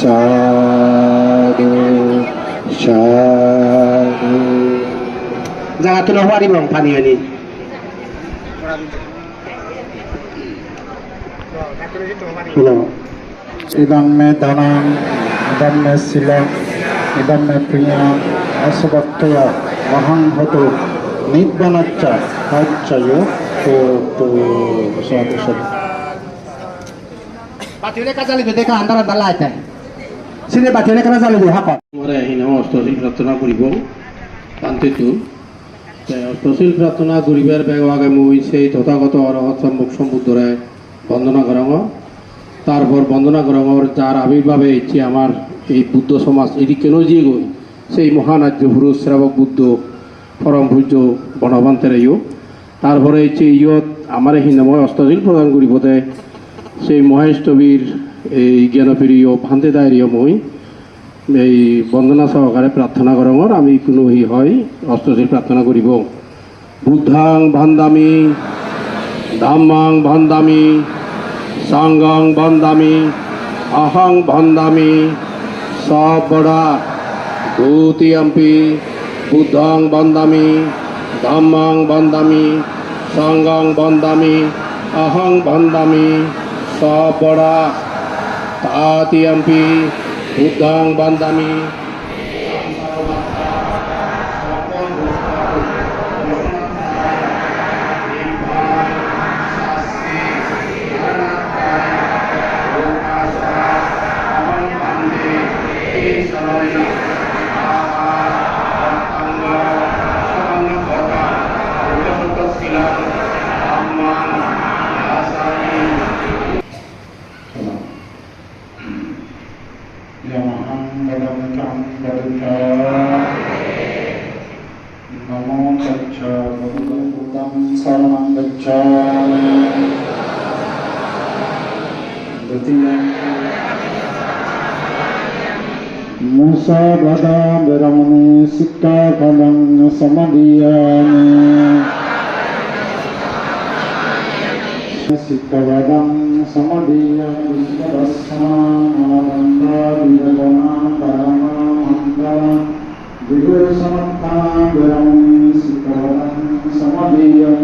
সাধু সাধু জায়গা তুলে হওয়ারি বং পানি আনি idam me danam idam me silam idam me priyam asabakya mahang hotu nibbanacha hacchayo to sadhu sadhu batile ka jali dekha andar andar laita sine batile ka jali do hakon মরে হিন অষ্টশীল প্রার্থনা করিব শান্তিটো অষ্টশীল প্রার্থনা করিবার বেগ আগে মই সেই তথাগত অরহত সম্মুখ সম্বুদ্ধরে বন্দনা করাম তারপর বন্দনা করামর যার আবির্ভাবে ইচ্ছে আমার এই বুদ্ধ সমাজ এটি কেন যে গই সেই মহানার্য পুরুষ শ্রাবক বুদ্ধ পরম পূজ্য বনবান্তের ইয় তারপরে ইচ্ছে ইয়ত আমার হিন্দময় অষ্টশীল প্রদান করিবতে সেই মহেশটবীর এই জ্ঞানপ্রিয় ভান্তে দায়ের মই এই বন্দনা সহকারে প্রার্থনা করামর আমি কোনো হয় অষ্টশীল প্রার্থনা করিব বুদ্ধাং ভান্দামি ধাম্মাং ভান্দামি সাঙ্গাং বন্দামি অহং বন্দামি সবড়া ভূতিয়াম্পি বুদ্ধং বন্দামি ধাম্মাং বন্দামি সাঙ্গাং বন্দামি অহং বন্দামি সবড়া তাতিয়াম্পি বুদ্ধং বন্দামি Namo tassa Buddham saranam gacchami. Musa bada beramani sikka padang samadhiyami. Sikka padang samadhiyami. Sikkarasana banda vidana parama mantara. Vigur samantha beramani sikka padang samadhiyami.